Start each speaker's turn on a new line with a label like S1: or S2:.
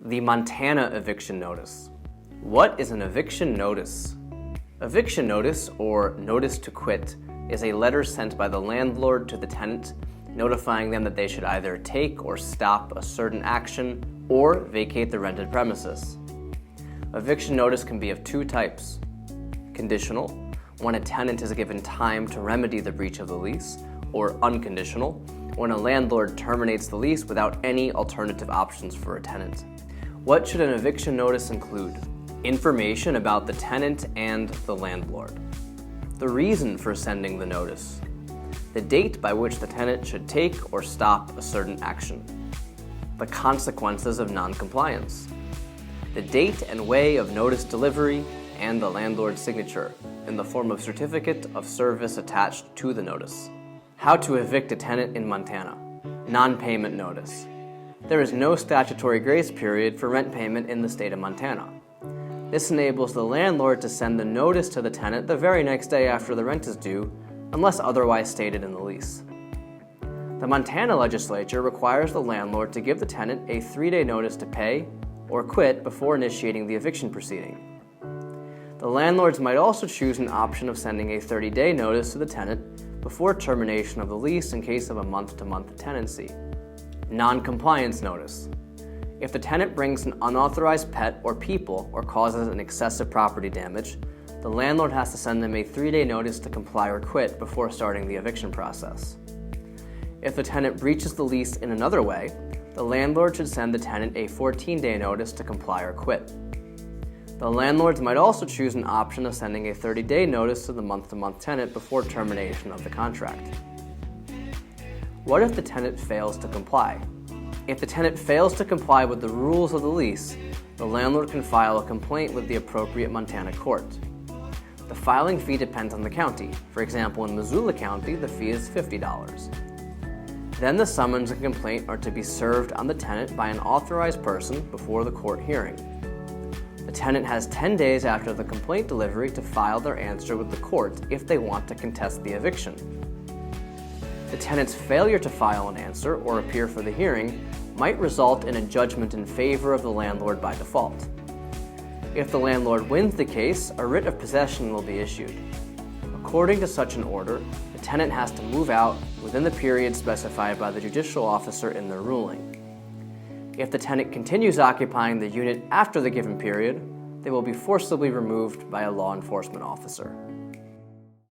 S1: The Montana eviction notice. What is an eviction notice? Eviction notice, or notice to quit, is a letter sent by the landlord to the tenant notifying them that they should either take or stop a certain action or vacate the rented premises. Eviction notice can be of two types: conditional, when a tenant is given time to remedy the breach of the lease, or unconditional, when a landlord terminates the lease without any alternative options for a tenant. What should an eviction notice include? Information about the tenant and the landlord. The reason for sending the notice. The date by which the tenant should take or stop a certain action. The consequences of non-compliance. The date and way of notice delivery, and the landlord's signature in the form of certificate of service attached to the notice. How to evict a tenant in Montana. Non-payment notice. There is no statutory grace period for rent payment in the state of Montana. This enables the landlord to send the notice to the tenant the very next day after the rent is due, unless otherwise stated in the lease. The Montana legislature requires the landlord to give the tenant a 3-day notice to pay or quit before initiating the eviction proceeding. The landlords might also choose an option of sending a 30-day notice to the tenant before termination of the lease in case of a month-to-month tenancy. Non-compliance notice. If the tenant brings an unauthorized pet or people or causes an excessive property damage, the landlord has to send them a 3-day notice to comply or quit before starting the eviction process. If the tenant breaches the lease in another way, the landlord should send the tenant a 14-day notice to comply or quit. The landlords might also choose an option of sending a 30-day notice to the month-to-month tenant before termination of the contract. What if the tenant fails to comply? If the tenant fails to comply with the rules of the lease, the landlord can file a complaint with the appropriate Montana court. The filing fee depends on the county. For example, in Missoula County, the fee is $50. Then the summons and complaint are to be served on the tenant by an authorized person before the court hearing. The tenant has 10 days after the complaint delivery to file their answer with the court if they want to contest the eviction. The tenant's failure to file an answer or appear for the hearing might result in a judgment in favor of the landlord by default. If the landlord wins the case, a writ of possession will be issued. According to such an order, the tenant has to move out within the period specified by the judicial officer in their ruling. If the tenant continues occupying the unit after the given period, they will be forcibly removed by a law enforcement officer.